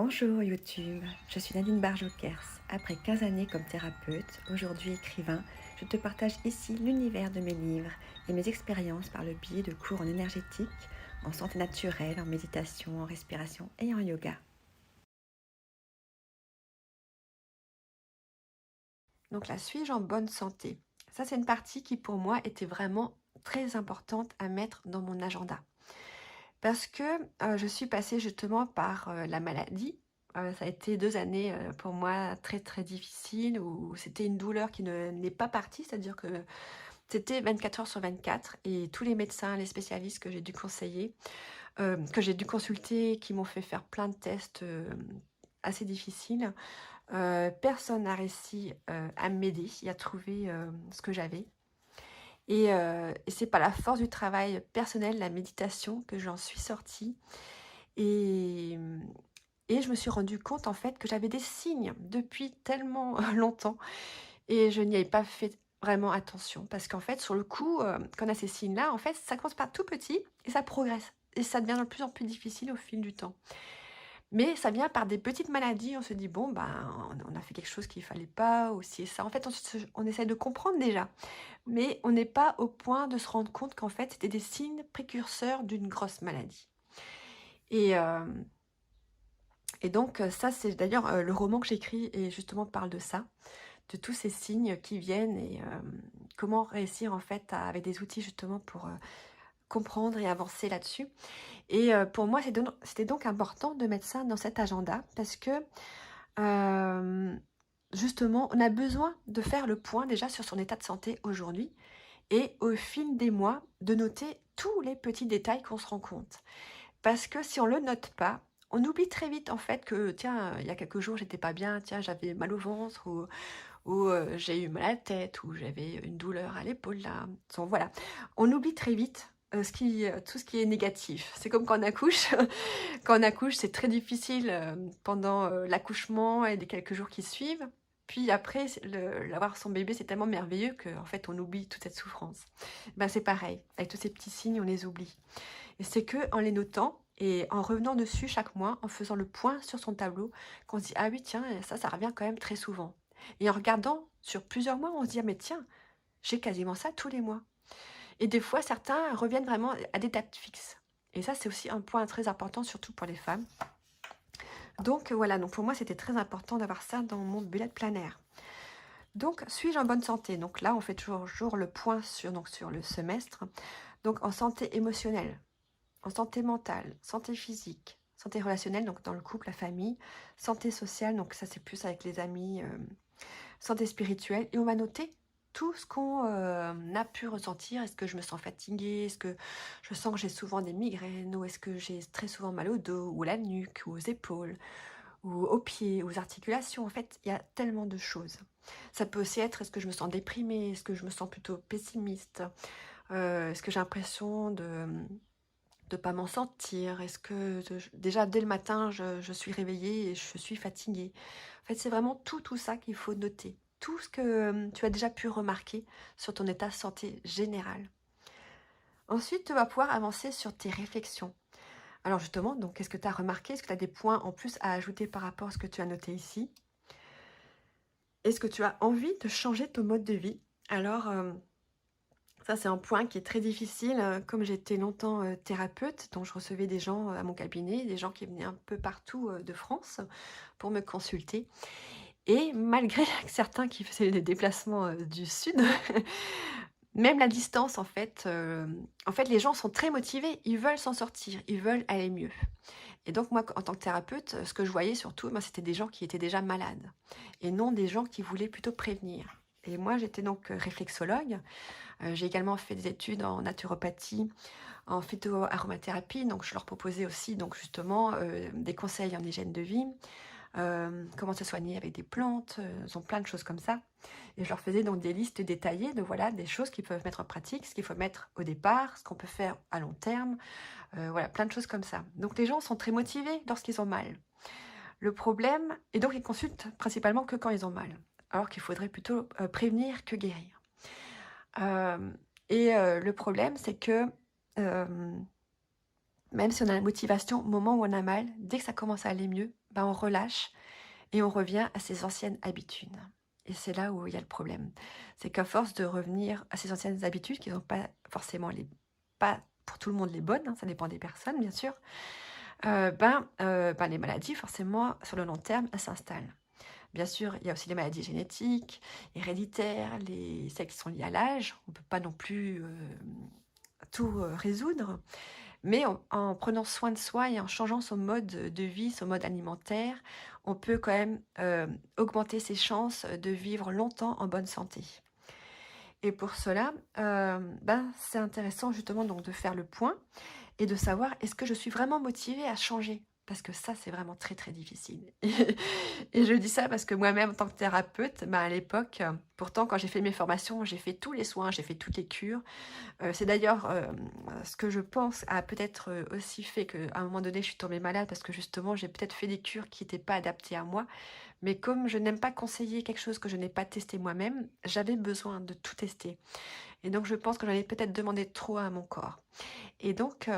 Bonjour YouTube, je suis Nadine Barjot-Kers. Après 15 années comme thérapeute, aujourd'hui écrivain, je te partage ici l'univers de mes livres et mes expériences par le biais de cours en énergétique, en santé naturelle, en méditation, en respiration et en yoga. Donc là, suis-je en bonne santé? Ça, c'est une partie qui pour moi était vraiment très importante à mettre dans mon agenda. Parce que je suis passée justement par la maladie. Ça a été 2 années pour moi très très difficiles où c'était une douleur qui n'est pas partie, c'est-à-dire que c'était 24 heures sur 24 et tous les médecins, les spécialistes que j'ai dû conseiller, que j'ai dû consulter, qui m'ont fait faire plein de tests assez difficiles, personne n'a réussi à m'aider et à trouver ce que j'avais. Et c'est par la force du travail personnel, la méditation, que j'en suis sortie. Et, et je me suis rendu compte en fait que j'avais des signes depuis tellement longtemps et je n'y avais pas fait vraiment attention. Parce qu'en fait, sur le coup, quand on a ces signes-là, en fait, ça commence par tout petit et ça progresse. Et ça devient de plus en plus difficile au fil du temps. Mais ça vient par des petites maladies. On se dit, bon, ben, on a fait quelque chose qu'il ne fallait pas, ou si et ça. En fait, on essaie de comprendre déjà. Mais on n'est pas au point de se rendre compte qu'en fait, c'était des signes précurseurs d'une grosse maladie. Et, euh, et donc, ça, c'est d'ailleurs le roman que j'écris et justement parle de ça, de tous ces signes qui viennent et comment réussir en fait avec des outils justement pour comprendre et avancer là-dessus. Et pour moi, c'était donc important de mettre ça dans cet agenda parce que euh, justement, on a besoin de faire le point déjà sur son état de santé aujourd'hui et au fil des mois, de noter tous les petits détails qu'on se rend compte. Parce que si on le note pas, on oublie très vite en fait que tiens, il y a quelques jours j'étais pas bien, tiens, j'avais mal au ventre ou j'ai eu mal à la tête ou j'avais une douleur à l'épaule là. Donc, voilà, on oublie très vite tout ce qui est négatif. C'est comme quand on accouche. Quand on accouche, c'est très difficile pendant l'accouchement et les quelques jours qui suivent. Puis après, l'avoir son bébé, c'est tellement merveilleux qu'en fait, on oublie toute cette souffrance. Ben, c'est pareil, avec tous ces petits signes, on les oublie. Et c'est que en les notant et en revenant dessus chaque mois, en faisant le point sur son tableau, qu'on se dit ah oui tiens ça revient quand même très souvent. Et en regardant sur plusieurs mois, on se dit ah mais tiens j'ai quasiment ça tous les mois. Et des fois certains reviennent vraiment à des dates fixes. Et ça c'est aussi un point très important surtout pour les femmes. Donc voilà, donc pour moi c'était très important d'avoir ça dans mon bullet planner. Donc suis-je en bonne santé? Donc là on fait toujours le point sur le semestre. Donc en santé émotionnelle, en santé mentale, santé physique, santé relationnelle, donc dans le couple, la famille, santé sociale, donc ça c'est plus avec les amis, santé spirituelle. Et on va noter tout ce qu'on a pu ressentir. Est-ce que je me sens fatiguée? Est-ce que je sens que j'ai souvent des migraines? Ou est-ce que j'ai très souvent mal au dos, ou à la nuque, ou aux épaules, ou aux pieds, aux articulations? En fait, il y a tellement de choses. Ça peut aussi être, est-ce que je me sens déprimée? Est-ce que je me sens plutôt pessimiste? Est-ce que j'ai l'impression de pas m'en sortir? Est-ce que déjà dès le matin, je suis réveillée et je suis fatiguée? En fait, c'est vraiment tout ça qu'il faut noter. Tout ce que tu as déjà pu remarquer sur ton état de santé général. Ensuite, tu vas pouvoir avancer sur tes réflexions. Alors justement, donc qu'est-ce que tu as remarqué? Est-ce que tu as des points en plus à ajouter par rapport à ce que tu as noté ici? Est-ce que tu as envie de changer ton mode de vie? Alors, ça, c'est un point qui est très difficile. Comme j'étais longtemps thérapeute, donc je recevais des gens à mon cabinet, des gens qui venaient un peu partout de France pour me consulter. Et malgré certains qui faisaient des déplacements du sud, même la distance, en fait, les gens sont très motivés, ils veulent s'en sortir, ils veulent aller mieux. Et donc moi, en tant que thérapeute, ce que je voyais surtout, moi, c'était des gens qui étaient déjà malades et non des gens qui voulaient plutôt prévenir. Et moi, j'étais donc réflexologue. J'ai également fait des études en naturopathie, en phytoaromathérapie, donc je leur proposais aussi donc justement des conseils en hygiène de vie, comment se soigner avec des plantes, ils ont plein de choses comme ça. Et je leur faisais donc des listes détaillées de voilà des choses qu'ils peuvent mettre en pratique, ce qu'il faut mettre au départ, ce qu'on peut faire à long terme, voilà plein de choses comme ça. Donc les gens sont très motivés lorsqu'ils ont mal. Le problème, et donc ils consultent principalement que quand ils ont mal, alors qu'il faudrait plutôt prévenir que guérir. Le problème, c'est que même si on a la motivation au moment où on a mal, dès que ça commence à aller mieux, ben, on relâche et on revient à ses anciennes habitudes. Et c'est là où il y a le problème. C'est qu'à force de revenir à ses anciennes habitudes, qui ne sont pas forcément pas pour tout le monde les bonnes, hein, ça dépend des personnes bien sûr, ben, les maladies forcément sur le long terme, elles s'installent. Bien sûr, il y a aussi les maladies génétiques, héréditaires, celles qui sont liées à l'âge. On ne peut pas non plus tout résoudre. Mais en prenant soin de soi et en changeant son mode de vie, son mode alimentaire, on peut quand même augmenter ses chances de vivre longtemps en bonne santé. Et pour cela, ben, c'est intéressant justement donc de faire le point et de savoir est-ce que je suis vraiment motivée à changer? Parce que ça, c'est vraiment très, très difficile. Et je dis ça parce que moi-même, en tant que thérapeute, ben, à l'époque, pourtant, quand j'ai fait mes formations, j'ai fait tous les soins, j'ai fait toutes les cures. C'est d'ailleurs ce que je pense a peut-être aussi fait qu'à un moment donné, je suis tombée malade parce que justement, j'ai peut-être fait des cures qui n'étaient pas adaptées à moi. Mais comme je n'aime pas conseiller quelque chose que je n'ai pas testé moi-même, j'avais besoin de tout tester. Et donc, je pense que j'en ai peut-être demandé trop à mon corps. Et donc,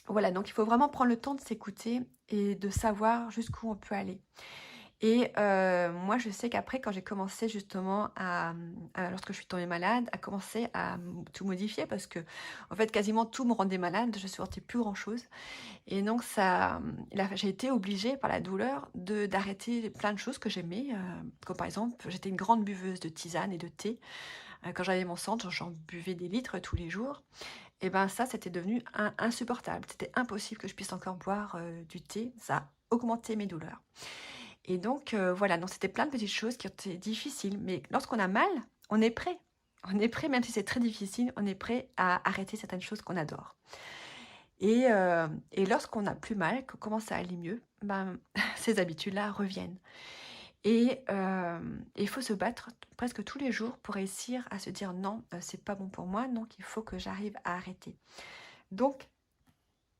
voilà, donc il faut vraiment prendre le temps de s'écouter et de savoir jusqu'où on peut aller. Et moi, je sais qu'après, quand j'ai commencé justement lorsque je suis tombée malade, à commencer à tout modifier parce que, en fait, quasiment tout me rendait malade, je ne supportais plus grand-chose. Et donc, j'ai été obligée par la douleur d'arrêter plein de choses que j'aimais. Comme par exemple, j'étais une grande buveuse de tisane et de thé. Quand j'avais mon centre, j'en buvais des litres tous les jours. Et ben ça, c'était devenu insupportable. C'était impossible que je puisse encore boire du thé. Ça a augmenté mes douleurs. Et donc, voilà, donc c'était plein de petites choses qui étaient difficiles. Mais lorsqu'on a mal, on est prêt. On est prêt, même si c'est très difficile, on est prêt à arrêter certaines choses qu'on adore. Et lorsqu'on a plus mal, qu'on commence à aller mieux, ben, ces habitudes-là reviennent. Et il faut se battre presque tous les jours pour réussir à se dire non, c'est pas bon pour moi, donc il faut que j'arrive à arrêter. Donc,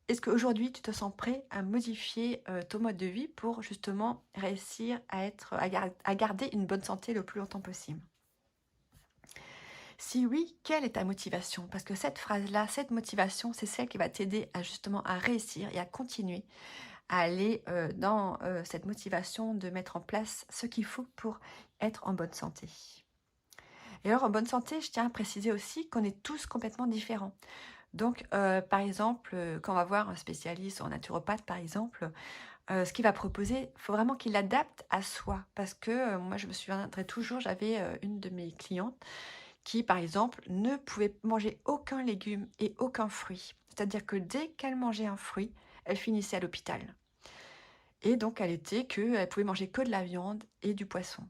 est-ce qu'aujourd'hui tu te sens prêt à modifier ton mode de vie pour justement réussir à garder une bonne santé le plus longtemps possible? Si oui, quelle est ta motivation? Parce que cette phrase-là, cette motivation, c'est celle qui va t'aider à justement à réussir et à continuer à aller dans cette motivation de mettre en place ce qu'il faut pour être en bonne santé. Et alors, en bonne santé, je tiens à préciser aussi qu'on est tous complètement différents. Donc, par exemple, quand on va voir un spécialiste ou un naturopathe, par exemple, ce qu'il va proposer, il faut vraiment qu'il l'adapte à soi. Parce que moi, je me souviendrai toujours, j'avais une de mes clientes qui, par exemple, ne pouvait manger aucun légume et aucun fruit. C'est-à-dire que dès qu'elle mangeait un fruit, elle finissait à l'hôpital. Et donc, elle pouvait manger que de la viande et du poisson.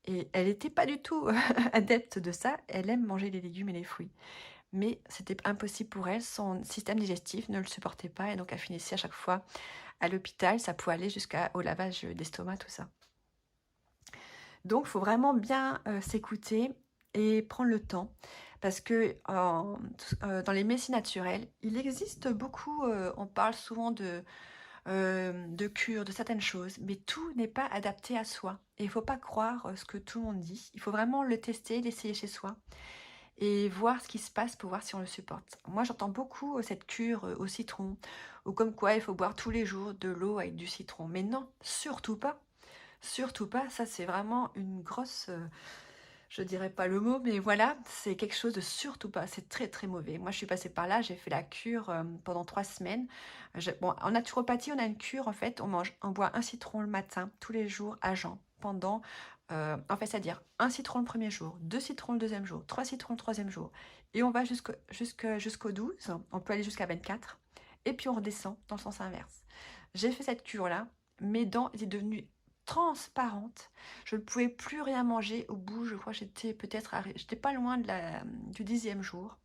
Et elle n'était pas du tout adepte de ça. Elle aime manger les légumes et les fruits. Mais c'était impossible pour elle. Son système digestif ne le supportait pas. Et donc, elle finissait à chaque fois à l'hôpital. Ça pouvait aller jusqu'au lavage d'estomac, tout ça. Donc, il faut vraiment bien s'écouter et prendre le temps. Parce que dans les médecines naturelles, il existe beaucoup, on parle souvent de cure, de certaines choses, mais tout n'est pas adapté à soi. Et il ne faut pas croire ce que tout le monde dit. Il faut vraiment le tester, l'essayer chez soi et voir ce qui se passe pour voir si on le supporte. Moi, j'entends beaucoup cette cure au citron, ou comme quoi il faut boire tous les jours de l'eau avec du citron. Mais non, surtout pas. Surtout pas. Ça, c'est vraiment une grosse... je dirais pas le mot, mais voilà, c'est quelque chose de surtout pas. C'est très très mauvais. Moi, je suis passée par là, j'ai fait la cure pendant 3 semaines. Bon, en naturopathie, on a une cure en fait. On boit un citron le matin, tous les jours, à jeun, pendant, en fait, c'est-à-dire un citron le premier jour, 2 citrons le deuxième jour, 3 citrons le troisième jour, et on va jusqu'au 12. On peut aller jusqu'à 24, et puis on redescend dans le sens inverse. J'ai fait cette cure-là, mes dents étaient devenues transparentes. Je ne pouvais plus rien manger. Au bout, je crois que j'étais pas loin du 10e jour.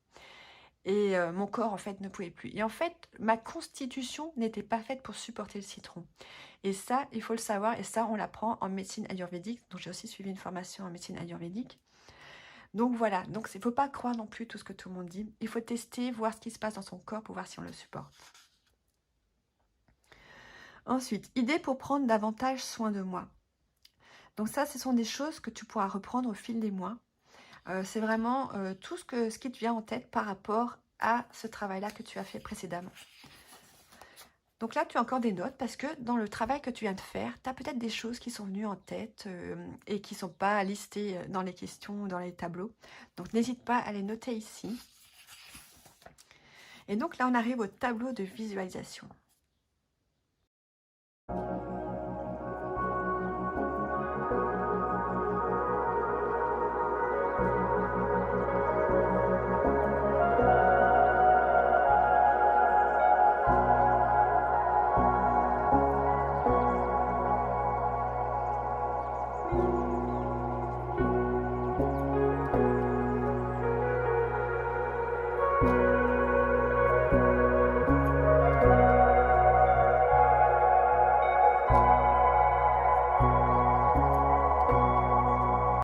Et mon corps, en fait, ne pouvait plus. Et en fait, ma constitution n'était pas faite pour supporter le citron. Et ça, il faut le savoir. Et ça, on l'apprend en médecine ayurvédique. Donc, j'ai aussi suivi une formation en médecine ayurvédique. Donc, voilà. Donc, il ne faut pas croire non plus tout ce que tout le monde dit. Il faut tester, voir ce qui se passe dans son corps pour voir si on le supporte. Ensuite, idée pour prendre davantage soin de moi. Donc ça, ce sont des choses que tu pourras reprendre au fil des mois. C'est vraiment tout ce qui te vient en tête par rapport à ce travail-là que tu as fait précédemment. Donc là, tu as encore des notes parce que dans le travail que tu viens de faire, tu as peut-être des choses qui sont venues en tête et qui ne sont pas listées dans les questions ou dans les tableaux. Donc n'hésite pas à les noter ici. Et donc là, on arrive au tableau de visualisation.